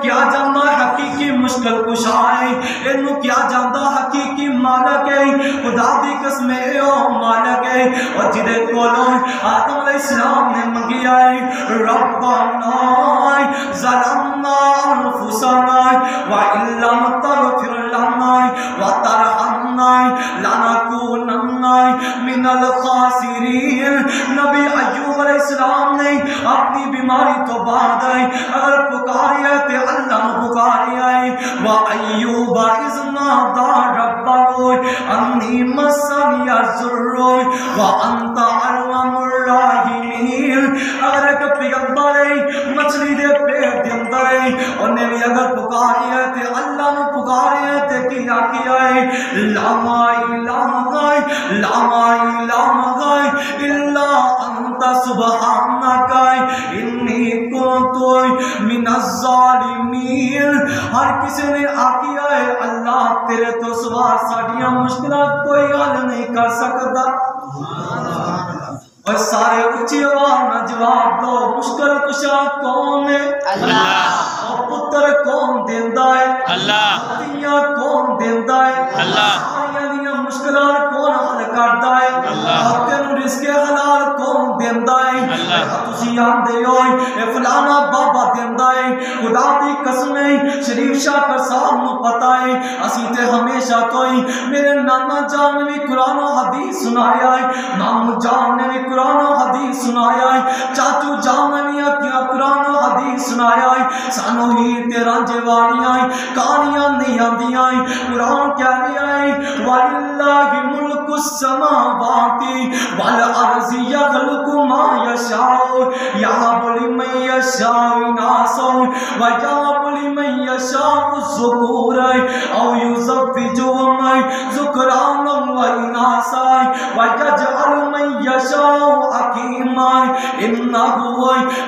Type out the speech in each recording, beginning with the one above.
کیا جاندا حقیقی مشکل کشا ہے، اینو کیا جاندا حقیقی مالک ہے، خدا دی قسم اے او مالک ہے، اور جدے کولوں آدم علیہ السلام نے منگیا ہے ربنا ظلمنا انفسنا وان لم تغفر لنا وترحمنا لنکونن من الخاسرین۔ نبی ایوب علیہ السلام نے اپنی بیماری تو بعد اگر پکاری ہے تے اللہ نے پکاری ہے، وَأَيُّوبَ إِذْ نَادَى رَبَّهُ أَنِّي مَسَّنِيَ الضُّرُّ وَأَنْتَ أَرْحَمُ الرَّاحِمِينَ۔ اگر ایک پیغمبر ہے مچھلی دے پیٹ دے اندر ہے، انہیں بھی اگر پکاری ہے تے اللہ نے پکاری ہے تے کیا کیا ہے، لا الہ الا انت سبحانک انی کنت من الظالمین۔ ہر کسی نے آکیا ہے اللہ تیرے تو سوا ساڑیاں مشکلات کوئی حل نہیں کر سکتا، اور سارے اچھی آواز نہ جواب دو، مشکل کشا کون ہے؟ اللہ۔ اور پتر کون دیندا ہے؟ اللہ۔ دنیا کون دیندا ہے؟ اللہ۔ ساریاں دیاں مشکلات کون حل کردا ہے؟ اللہ۔ اور تینوں رزق حلال کون دیندا ہے؟ اللہ۔ تسی آندے ہو اے فلانا بابا دیندا ہے، خدا دی قسم ہے شریف شاہ کا صاحب نو پتہ ہے، اسی تے ہمیشہ تو ہی میرے نانا جان نے بھی قرآن و حدیث سنایا ہے، مامو جان نے بھی قرآن و حدیث سنایا ہے، چاچو جان نے بھی قرآن و حدیث سنایا ہے، سانو ہی تے رانجے والیاں کہانیاں نہیں آندیاں، قرآن کہہ رہا ہے وَلِلَّهِ مُلْكُ السَّمَاوَاتِ وَالْأَرْضِ يَخْلُقُ مَا يَشَاءُ يَهَبُ لِمَن يَشَاءُ إِنَاثًا وَيَهَبُ لِمَن يَشَاءُ الذُّكُورَ أَوْ يُزَوِّجُهُمْ ذُكْرَانًا وَإِنَاثًا وَيَجْعَلُ مَن يَشَاءُ عَقِيمًا إِنَّهُ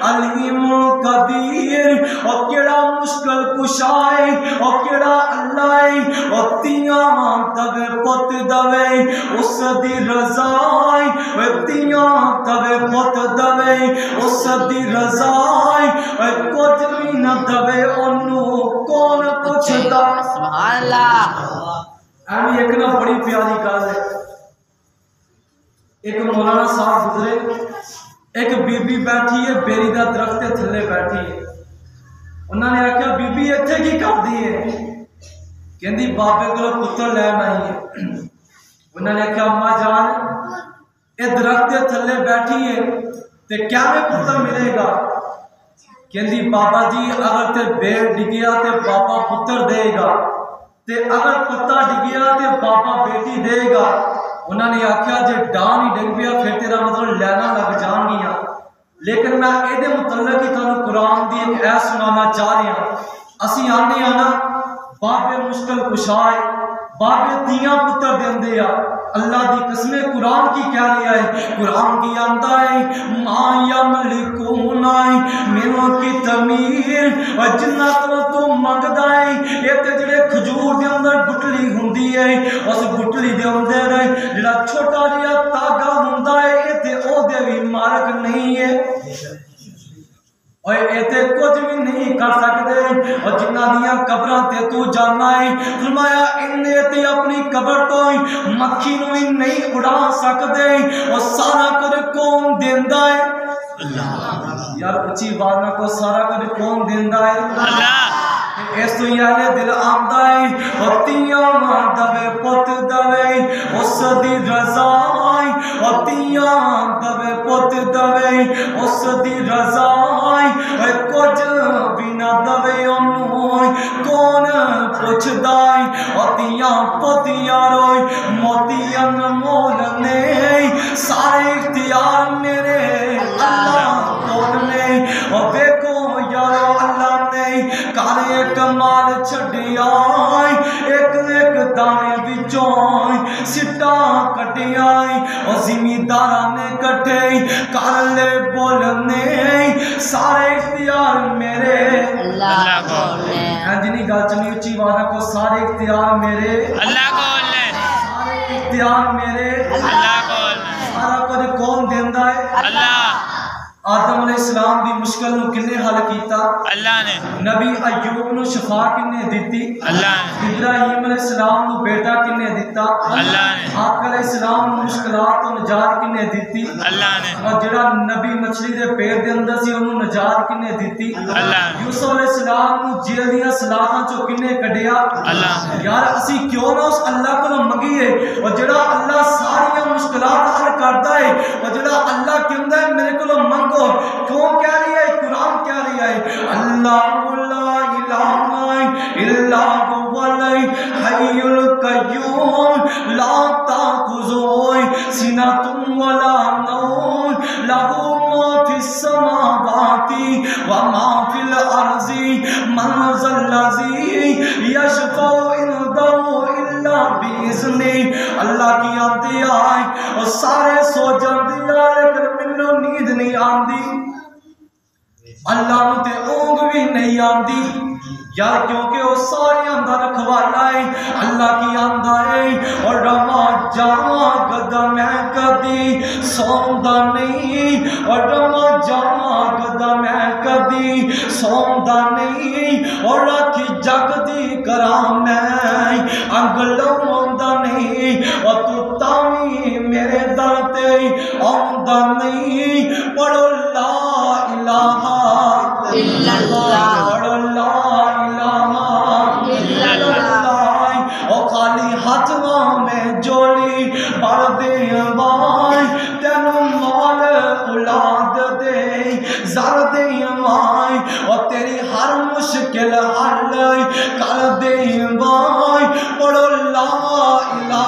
عَلِيمٌ قَدِيرٌ۔ اور کیڑا مشکل کشا ہے، اور کیڑا اللہ ہے، اور تیاں دوے پت دوے اس دی رضا ہے، تیاں دوے پت دوے اس دی رضا ہے، کچھ بھی نہ دوے انہوں کون پوچھتا۔ سبحان اللہ۔ ایمی ایک نہ بڑی پیاری کال ہے، ایک مولانا صاحب گزرے، ایک بی بی بیٹھی ہے بیری دا درخت تھلے بیٹھی ہے، انہوں نے آکھیا بی بی ایتھے کی کر دی ہے، کہندی بابے کو پتر لین آئی ہے، انہوں نے آکھیا اماں جان اے درخت تھلے بیٹھی ہے تے کیا میں پتر ملے گا؟ کہندی بابا جی اگر تے بیڑ ڈگیا تے بابا پتر دے گا، تے اگر پتا ڈگیا تے بابا بیٹی دے گا۔ انہوں نے آکھیا جے ڈان ہی ڈگ پیا پھر تیرا مطلب لینا لگ جان گیا، لیکن میں اے دے متعلق ہی تانوں قرآن دی ایک ایس سنانا چاہ رہا ہوں۔ اسی آنے آنا بابے مشکل کشائے، بابے دیاں پتر دیندے آ، اللہ دی قسمیں قرآن کی کہہ رہا ہے، قرآن کی آندہ ہے ما یملکون منو کی تمیر، اور جنہ تو منگدا ہے یہ تے جڑے کھجور دے اندر گٹلی ہوندی ہے، اس گٹلی دے اندر جڑا چھوٹا جہا تاگا ہوندا ہے یہ تے او دے بھی مارک نہیں ہے، اور ایتے کچھ بھی نہیں کر سکتے، اور جنہ دیاں قبراں تے تو جانا ہے، فرمایا انہیں تے اپنی قبر تو مکھی نو ہی نہیں اڑا سکتے، اور سارا کچھ کون دیندا ہے؟ اللہ۔ یار اچھی باتوں کو سارا کچھ کون دیندا ہے؟ اللہ۔ اس تو یعنی دل آمدہ ہے، اور تیاں دوے پت دوے اس دی رضا ہے، اور تیاں دوے پت دوے اس دی رضا ہے، کچھ بھی نہ دوے انہوں کون پوچھدا ہے، اور تیاں پتیاں روئی موتیاں مول نے سارے اختیار میرے اللہ کون نے، اور دیکھو یارو اللہ نے کارے کمال چھڑیا ایک ایک دانے بچوں سٹا کٹیا، اور زمینداراں نے کٹے کر لے بولنے سارے اختیار میرے اللہ کون ہے۔ جنی گل چنی اچھی بات کو سارے اختیار میرے اللہ کون ہے، سارے اختیار میرے اللہ کون ہے، سارا کچھ کون دیندا ہے اللہ۔ آدم علیہ السلام دی مشکل نو کنے حل کیتا؟ اللہ نے. نبی ایوب نو شفا کنے دیتی؟ اللہ نے. ابراہیم علیہ السلام نو بیٹا کنے دیتا؟ اللہ نے. آقا علیہ السلام نو مشکلات تو نجات کنے دیتی؟ اللہ نے. اور جڑا نبی مچھلی دے پیٹ دے اندر سی انہوں نجات کنے دیتی؟ اللہ نے. یوسف علیہ السلام نو جیل دیاں سلاخاں چوں کنے کڈیا؟ اللہ نے. یار اسی کیوں نہ اس اللہ کو منگیے، اور جڑا اللہ ساری مشکلات حل کرتا ہے، اور جڑا اللہ کہندا ہے میرے کو منگو، کیوں کہہ رہی ہے؟ قرآن کہہ رہی ہے اللہ لا الہ الا هو الحی القیوم لا تأخذہ سنۃ ولا نوم لہ ما فی السماوات وما فی الارض من ذا الذی یشفع عنده الا باذنہ۔ اللہ کی آتے آئے اور سارے سو جاندے آئے لیکن منو نیند نہیں آندی، اللہ نو تے اونگ بھی نہیں آندی یار، کیونکہ وہ سارے اندر رکھوالا ہے۔ اللہ کی آندہ ہے اور رما جاما گدا میں کدی سوندا نہیں، اور رما جاما گدا میں کدی سوندا نہیں، اور رکھی جگ دی کرام میں انگ لوندا نہیں، اور تو تامی میرے در تے آندا نہیں۔ پڑھو لا الہ الا اللہ، پڑھو لا الہ الا اللہ، او خالی ہاتھوں میں جولی بھر دے مائے، تینو مال اولاد دے زر دے مائے، اور تیری ہر مشکل حل کر دے مائے۔ پڑھو لا الہ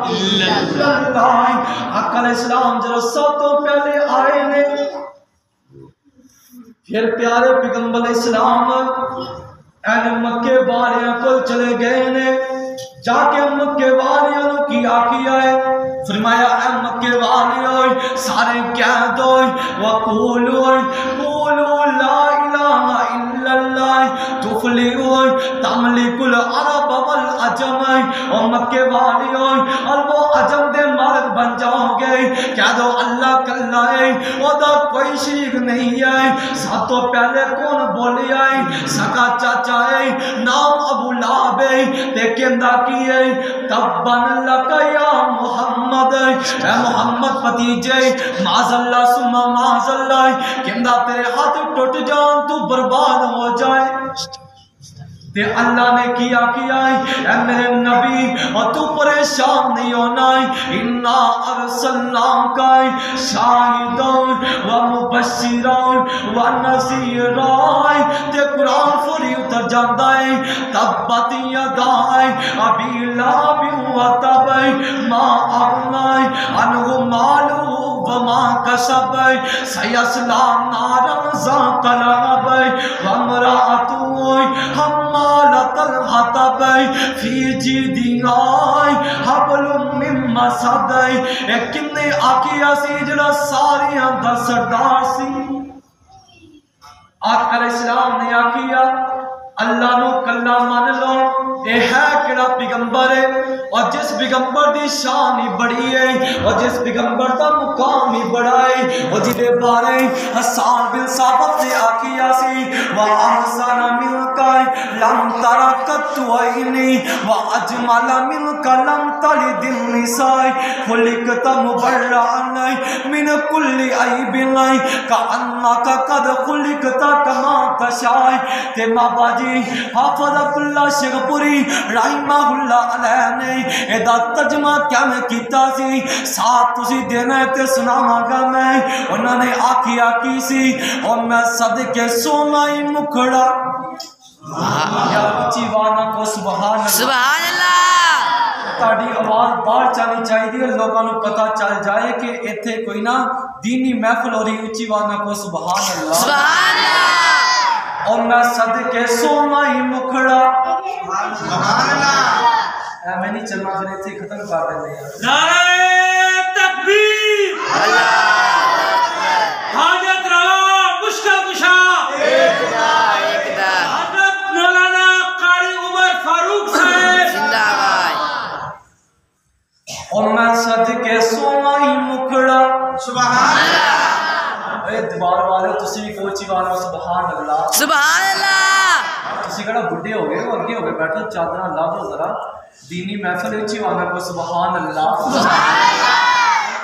الا اللہ۔ حق علیہ السلام جو سب تو پہلے آئے نے، پھر پیارے پیغمبر علیہ السلام این مکے والیاں کو چلے گئے نے، جا کے مکے والیاں کی آکھیا ہے، فرمایا اے مکے والیاں سارے کہہ دو وقولوا لا الہ الا اللہ تفلحوا تملک العرب والعجم، اور مکے والیاں اور وہ عجم دے مالک بن جاؤ گے۔ کہہ دو اللہ کلا ہے، وہ دا کوئی شریک نہیں ہے۔ سب تو پہلے کون بولی آئی؟ سکا چاچا ہے، نام ابو لہب ہے، تے کہندا کی ہے تبن لک یا محمد، اے محمد بھتیجے معاذ اللہ ثم معاذ اللہ، کہندا تیرے ہاتھ ٹوٹ جان تو برباد ہو جائے۔ تے اللہ نے کیا اے میرے نبی اور تو پریشان نہیں ہونا، انا ارسلناک شاہدا و مبشرا و نذیرا۔ تے قرآن فوری اتر جاندا ہے تبت یدا ابی لہب و تب ما اغنی عنہ مالہ وما کسب سیصلی نارا ذات لہب وامرأتہ حمالۃ الحطب فی جیدہا حبل من مسد۔ ایک کنے آکیا سی جڑا ساریاں دا سردار سی، آقا علیہ السلام نے آکیا اللہ نو کلا مان لو، اے ہے کڑا پیغمبر ہے، اور جس پیغمبر دی شان ہی بڑی ہے، اور جس پیغمبر دا مقام ہی بڑا ہے، اور جدے بارے حسان بن ثابت نے آکیا سی وَأَحْسَنَ مِنْكَ لَمْ تَرَ قَطُّ عَيْنِي وَأَجْمَلَ مِنْكَ لَمْ تَلِدِ النِّسَاءُ خُلِقْتَ مُبَرَّأً مِنْ كُلِّ عَيْبٍ كَأَنَّكَ قَدْ خُلِقْتَ كَمَا تَشَاءُ۔ تے ماں باجی حافظ عبداللہ شیخپوری رحمہ اللہ علیہ نے ایدہ ترجمہ کیا میں کیتا سی، ساتھ تسی دینا ہے تے سناواں گا میں۔ انہوں نے آکھیا کی سی اور میں صدقے سونا ہی مکھڑا، یا اچھی وانا کو سبحان اللہ، سبحان اللہ۔ تاڑی آواز باہر چانی چاہی دی، لوگوں نے پتہ چل جائے کہ ایتھے کوئی نہ دینی محفل ہو رہی، اچھی وانا کو سبحان اللہ، سبحان اللہ۔ اور میں صدقے سونا ہی مکھڑا، سبحان اللہ۔ میں نہیں چلنا، پھر ایتھے ختم کر دیں گے۔ نعرہ تکبیر، حاجت روا مشکل کشا، حضرت مولانا قاری عمر فاروق صاحب زندہ باد۔ اور میں صدقے سونا ہی مکھڑا، سبحان اللہ۔ سبحان اللہ سبحان اللہ تسی کہڑا بڈھے ہو گئے اگے ہو گئے بیٹھو چادراں لا دو ذرا دینی محفل وچ ہی آنا کو سبحان اللہ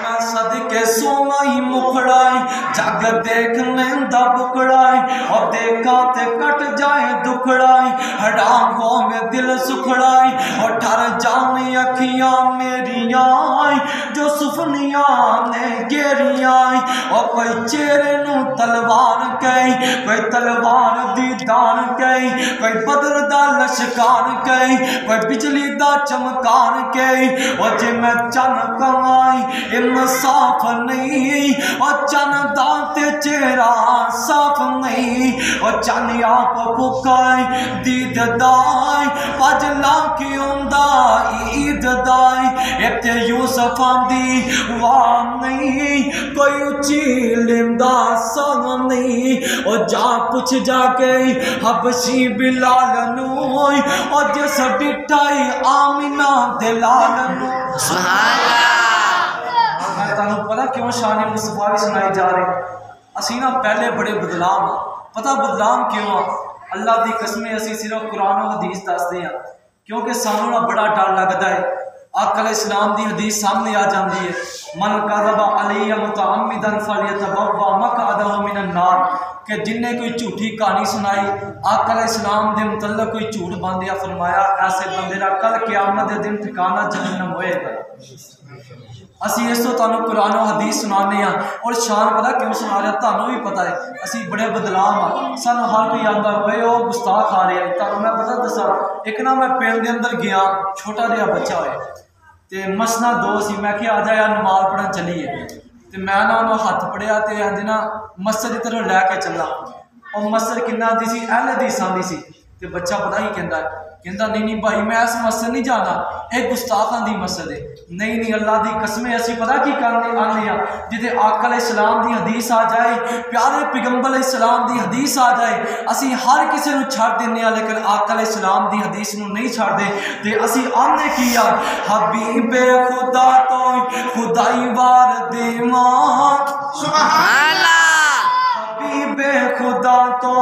میں صدقے سونا ہی مکھڑائی جگ دیکھ لیندہ بکڑائی اور دیکھا تے کٹ جائے دکھڑائی ہڈانگوں میں دل سکھڑائی اور ٹھر جانے اکھیاں میری آئی جو سفنیاں نے گیری آئی اور کوئی چہرے نو تلوار کئی کوئی تلوار دی دان کئی کوئی بدر دا لشکار کئی کوئی بجلی دا چمکار کئی اور جے میں چن کمائی صاف نہیں اور چند دانتے چہرہ صاف نہیں اور چند آپ بکائی دید دائی پجلا کی اندہ عید دائی ایتے یوسف آندی وہاں نہیں کوئی اچھی لندہ سن نہیں اور جا پوچھ جا گئی حبشی بلال نوئی اور جس ڈٹائی آمینہ دلال نوئی سبحان اللہ میں تانوں پتہ کیوں شان مصطفیٰ سنائی جا رہے اسی نا پہلے بڑے بدلام پتہ بدلام کیوں اللہ دی قسمیں اسی صرف قرآن و حدیث دس دے ہیں کیونکہ سانوں نا بڑا ڈر لگتا ہے آقا علیہ السلام دی حدیث سامنے آ جاندی ہے من کذب علی متعمدا فلیتبوأ مقعدہ من النار کہ جن نے کوئی جھوٹی کہانی سنائی آقا علیہ السلام دے متعلق کوئی جھوٹ باندھیا فرمایا ایسے بندے را کل قیامت دے دن ٹھکانہ جہنم ہوئے گا اسی اس تو تانوں قرآن و حدیث سنانے ہیں اور شان پتہ کیوں سنا رہا تانوں بھی پتہ ہے اسی بڑے بدلام ہیں سانوں ہر کوئی آندا ہوئے وہ گستاخ آ رہے ہیں تانوں میں پتہ دسا ایک نا میں پنڈ دے اندر گیا چھوٹا جہا بچہ ہوئے تے مسنا دو سی میں کہ آ جا یار نماز پڑھن چلیے تے میں نا انہوں ہاتھ پڑھیا تے انج نا مسجد کی طرف لے کے چلا اور مسجد کنا آندی سی اہل حدیث آندی سی تے بچہ پتہ ہی کہندا ہے کہندا نہیں بھائی میں اس مسجد نہیں جانا ایک گستاخاں دی مسجد ہے نہیں اللہ دی قسمیں اسی پتہ کی کرنے آنے ہیں جتے آقا علیہ السلام دی حدیث آ جائے پیارے پیغمبر علیہ السلام دی حدیث آ جائے اسی ہر کسی نو چھڑ دینے ہیں لیکن آقا علیہ السلام دی حدیث نو نہیں چھڑ دے تے اسی آنے کیا حبیب خدا تو خدائی وار دیوان سبحان اللہ حبیب خدا تو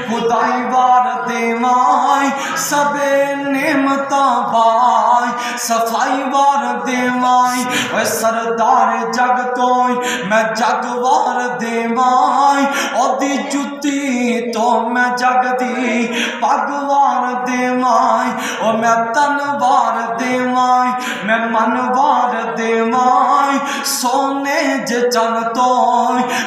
خدائی وار دیوائی سب نعمتاں بائی صفائی وار دیوائی اے سردار جگ تو میں جگ وار دیوائی اور دی جتی تو میں جگ دی پگ وار دیوائی اور میں تن وار دیوائی میں من وار دیوائی سونے جے چن تو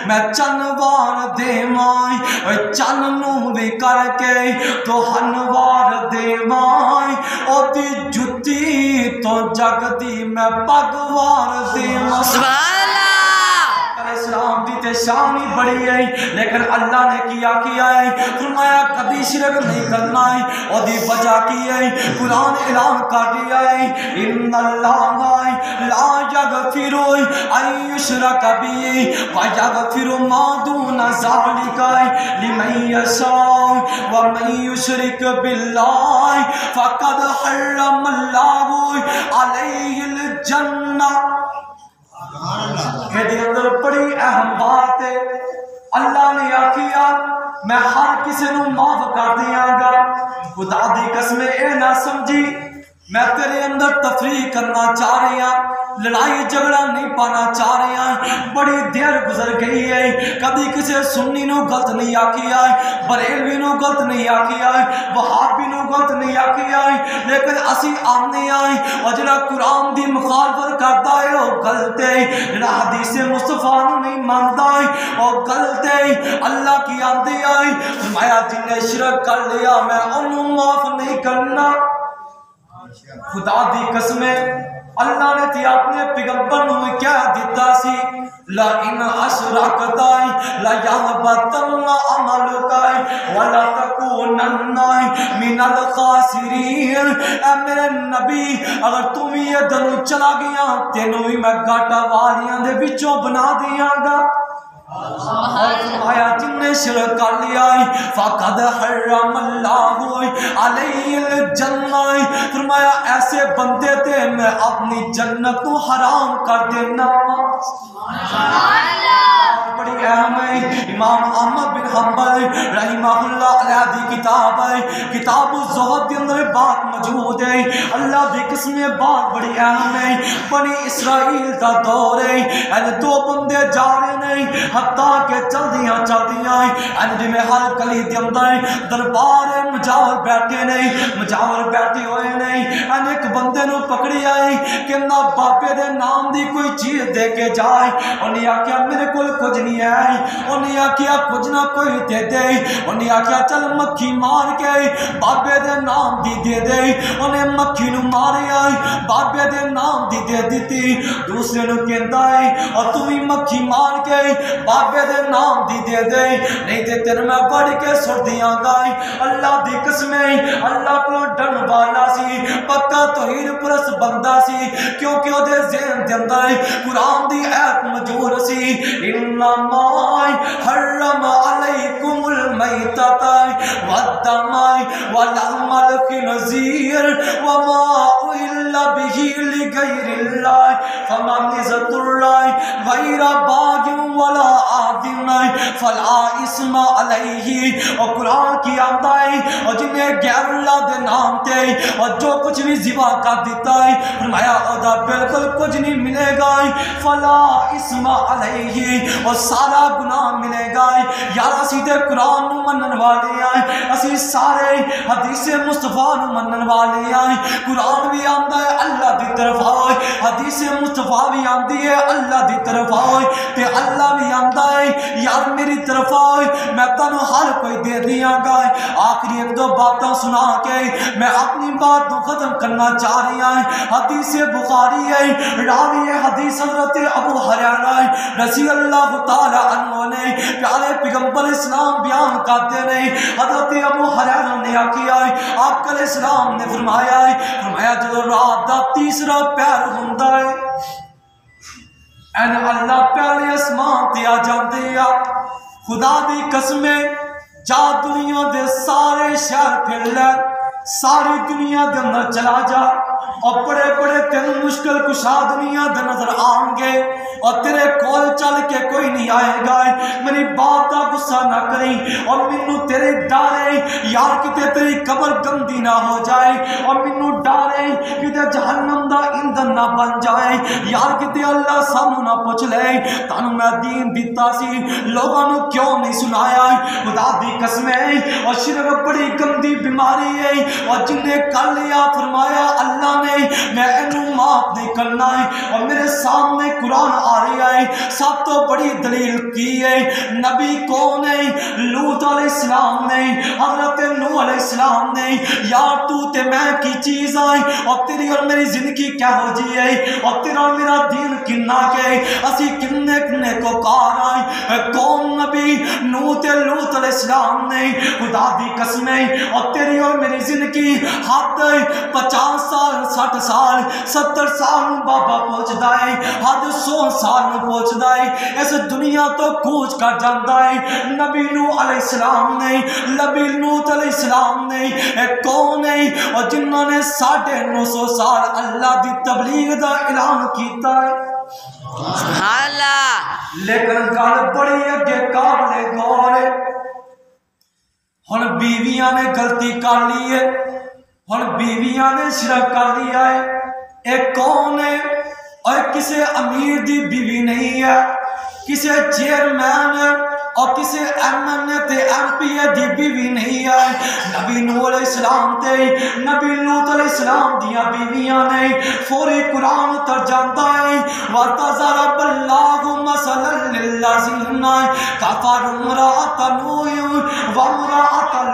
میں چن وار دیوائی اے چن نو بھی کر کے تو ہنوار دیوائی اور دی جتی تو جگ دی میں پگوار دیوائی سبحان اللہ علیہ السلام دی تے شانی بڑی ہے لیکن اللہ نے کیا ہے فرمایا کبھی شرک نہیں کرنا ہے اور دی وجہ کی ہے قرآن اعلان کر دیا ہے ان اللہ لا یغفر ان یشرک به ویغفر ما دون ذلک لمن یشاء ومن یشرک باللہ فقد حرم اللہ علیہ الجنہ یہ اندر بڑی اہم بات ہے اللہ نے کیا میں ہر کسی نو معاف کر دیاں گا خدا دی قسم اے نہ سمجھی میں تیرے اندر تفریح کرنا چاہ رہی ہوں لڑائی جھگڑا نہیں پانا چاہ رہے ہیں بڑی دیر گزر گئی ہے کبھی کسی سنی نو غلط نہیں آکیا ہے بریلوی نو غلط نہیں آکیا ہے وہابی نو غلط نہیں آکیا ہے لیکن اسی آنے آئے اور جڑا قرآن دی مخالفت کرتا ہے وہ غلط ہے جڑا حدیث مصطفیٰ نو نہیں مانتا ہے وہ غلط ہے اللہ کی آندے آئی فرمایا جن نے شرک کر لیا میں انہوں معاف نہیں کرنا خدا دی قسمیں اللہ نے تی اپنے پیغمبر نو کیا دیتا سی لا ان اشرکتائی لا یحبطن عملکائی ولا تکونن من الخاسرین اے میرے نبی اگر تم یہ دنوں چلا گیا تینوں ہی میں گاٹا والیاں دے بچوں بنا دیاں گا اور فرمایا جن نے شرک کر لیا فقد حرم اللہ علیہ الجنہ، فرمایا ایسے بندے تے میں اپنی جنت کو حرام کر دینا۔ بڑی اہم ہے، امام احمد بن حنبل رحمہ اللہ علیہ دی کتاب ہے، کتاب الزہد کے اندر بات موجود ہے۔ اللہ دی قسم بات بڑی اہم ہے، بنی اسرائیل دا دور ہے، دو بندے جا رہے ہیں حتیٰ کہ چلدیاں میں ہر گلی دے اندر دربار مجاور بیٹھے نہیں، مجاور بیٹھے ہوئے نہیں، ایک بندے نو پکڑی آئی کہ نہ بابے دے نام دی کوئی چیز دے کے جائے، انہیں آکھیا میرے کول کچھ نہیں ہے، انہیں آکھیا کچھ نہ کوئی دے دے، انہیں آکھیا چل مکھی مار کے بابے دے نام دی دے دے، انہیں مکھی نو مارے آئی بابے دے نام دی دے دیتی، دوسرے نو کہندا ہے اور تم ہی مکھی مار کے بابے دے نام دی دے دے، نہیں تے تیرے میں بڑھ کے سٹ دیاں گائی۔ اللہ دی قسمیں اللہ کو ڈن والا سی، پکا توحید پرست بندہ سی، کیونکہ او دے ذہن دے اندر قرآن دی ایت موجود سی، انما حرم علیکم المیتۃ والدم ولحم الخنزیر وما اہل بہ لغیر اللہ فمن اضطر غیر باغ ولا عاد فلا اسم علیہ۔ اور قرآن کی آمدہ ہے اور جنہیں غیر اللہ دے نام تے اور جو کچھ بھی ذبح کر دیتا ہے فرمایا اودا بالکل کچھ نہیں ملے گا، فلا اسم علیہ، اور سارا گناہ ملے گا۔ یار اسی تے قرآن نو منن والے ہیں، اسی سارے حدیث مصطفیٰ نو منن والے ہیں، قرآن بھی آمدہ ہے اللہ دی طرف آئے، حدیث مصطفیٰ بھی آمدی ہے اللہ دی طرف آئے، تے اللہ بھی آمدہ ہے یار میری طرف آئے میں تنو ہر کوئی دے دیاں گا۔ آخری ایک دو باتاں سنا کے میں اپنی بات کو ختم کرنا چاہ رہی ہیں۔ حدیث بخاری ہے، راوی حدیث حضرت ابو ہریرہ رضی اللہ تعالی عنہ نے پیارے پیغمبر اسلام بیان کرتے ہیں، حضرت ابو ہریرہ نے کیا ہے آپ کا اسلام نے فرمایا جو رات دا تیسرا پہر ہوندا ہے این اللہ پہلے اسمان تے آ جاندے آ، خدا دی قسمیں جا دنیا دے سارے شہر پھر لے، ساری دنیا دے اندر چلا جا اور بڑے بڑے تین مشکل کشا دنیا دے نظر آن گے اور تیرے کول چل کے کوئی نہیں آئے گا۔ میری بات کا غصہ نہ کریں اور منو تیرے ڈارے یار کتے تیری قبر گندی نہ ہو جائے، اور منو ڈارے کتے جہنم دا ایندھن نہ بن جائے، یار کتے اللہ سامو نہ پوچھ لے تانو میں دین دیتا سی لوگاں نو کیوں نہیں سنایا۔ خدا دی قسمیں اور شرک بڑی گندی بیماری ہے اور جن نے کر لیا فرمایا اللہ نے میں انہوں معاف نہیں کرنا ہے، اور میرے سامنے قرآن آ رہی ہے۔ سب تو بڑی دلیل کی ہے نبی کون ہے؟ لوط علیہ السلام نے، حضرت نوح علیہ السلام نے۔ یار تو تے میں کی چیز آئی اور تیری اور میری زندگی کیا ہو جی ہے اور تیرا اور میرا دین کننا کے اسی کنے کنے کو کار آئی۔ کون نبی؟ نوح تے لوط علیہ السلام نے۔ خدا دی قسمیں اور تیری اور میری زندگی حد 50 سال 60 سال 70 سال بابا پہنچ دائے، حد 100 سال پہنچ دائے، اس دنیا تو کوچ کر جاندہ ہے۔ نبی نوح علیہ السلام نے، نبی لوط علیہ السلام نے، کون ہے اور جنہوں نے 950 سال اللہ دی تبلیغ دا اعلان کیتا ہے۔ سبحان اللہ۔ لیکن گل بڑی اگے قابل غور ہے، ہن بیویاں نے غلطی کر لی ہے، ہن بیویاں نے شرک کر لیا ہے۔ ایک کون ہے؟ اور کسی امیر دی بیوی نہیں ہے، کسی چیئرمین اور کسی ایم تے ایم پی دی بیوی نہیں ہے۔ نبی نوح علیہ السلام تے نبی لوط علیہ السلام دیا بیویاں نے۔ فوری قرآن اتر جاتا ہے وَتَضَرَبَ اللَّهُ مَثَلًا لِلَّذِينَ كَفَرُوا امْرَأَتَ نُوحٍ وَامْرَأَتَ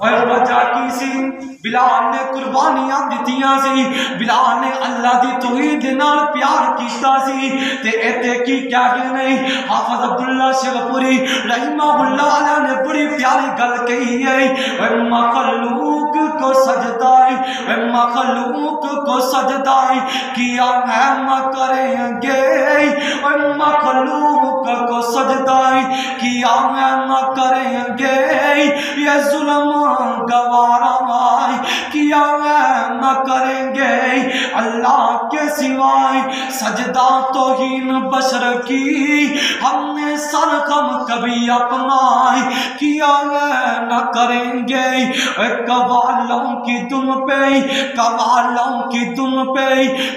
اور وجہ کی سی بلال نے قربانیاں دتیاں سی، بلال نے اللہ دی توحید نال پیار کیتا سی، تے ایتے کی کیا کہ نہیں حافظ عبداللہ شیخپوری رحمہ اللہ علیہ نے بڑی پیاری گل کہی ہے، اے مخلوق کو سجدہ اے مخلوق کو سجدہ کیا ہم کریں گے، اے مخلوق کو سجدہ کیا ہم کریں گے، یہ ظلم گوارا کیا نہ کریں گے اللہ کے سوائے، سجدہ توہین بشر کی ہم نے سرخم کبھی اپنا کیا نہ کریں گے، قوالوں کی دم پہ قوالوں کی دم پہ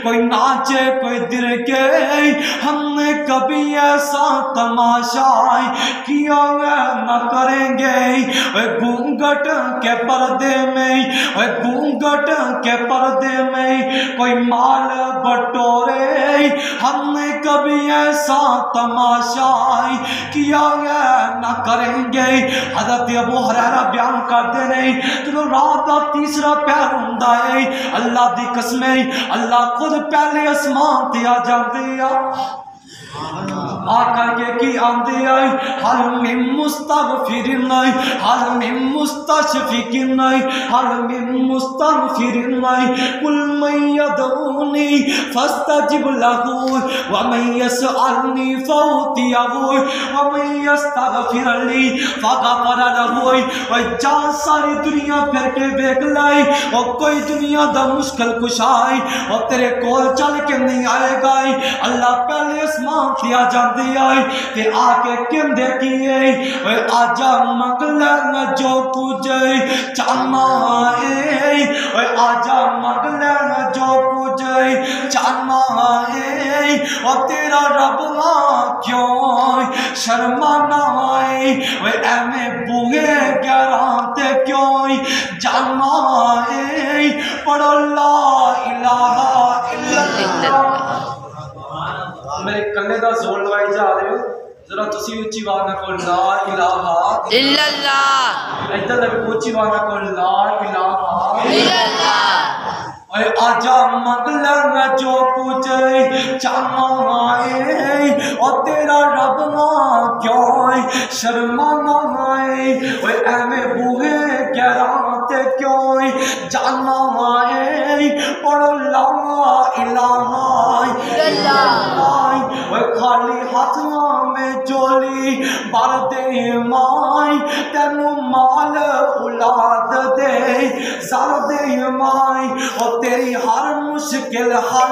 کوئی ناچے کوئی درکے، ہم نے کبھی ایسا تماشا کیا نہ کریں گے، گھونگھٹ کے پردے میں گھونگھٹ کے پردے میں کوئی مال بٹورے، ہم نے کبھی ایسا تماشا کیا نہ کریں گے۔ حضرت ابو ہریرہ بیان کرتے نہیں تو رات کا تیسرا پہر ہوندا ہے، اللہ دی قسمیں اللہ خود پہلے اسمان تے آ جاندے آ آقا یہ کی آندے آئی، حل من مستغفر نہیں، حل من مستشفق نہیں، حل من مستغفر نہیں، قل من یدعونی فاستجب لہو ومن یسألنی فاعطیہ ومن یستغفر لی فغفر لہو۔ اور جان ساری دنیا پھر کے دیکھ لائی اور کوئی دنیا دا مشکل کشائی اور تیرے کول چل کے نہیں آئے گا، اللہ پہلے اسمان کیا جاندی آئی تے آکے کن دیکھیے اے آجا مگلن جو کچھ چاہنا ہے، اے آجا مگلن جو کچھ چاہنا ہے، اور تیرا رب کیوں شرمانا ہے، اے میں بوئے گرانتے کیوں جانا ہے، پڑھو لا الہ الا اللہ۔ میرے کلے دا زور لوائی جا رہے ہو، ذرا تسی اچھی وانا کو لا الہ الا اللہ، ادھر لگے اچھی وانا کو لا الہ الا اللہ۔ اے آجا مگلن جو کچھ چاہنا ہے، اور تیرا رب کیوں شرمانا ہے، اے میں بوئے گراتے کیوں جانا ہے، پڑھو لا الہ الا اللہ۔ خالی ہاتھوں میں جولی بھر دے مائی، تینو مال اولاد دے زر دے مائی، اور تیری ہر مشکل حل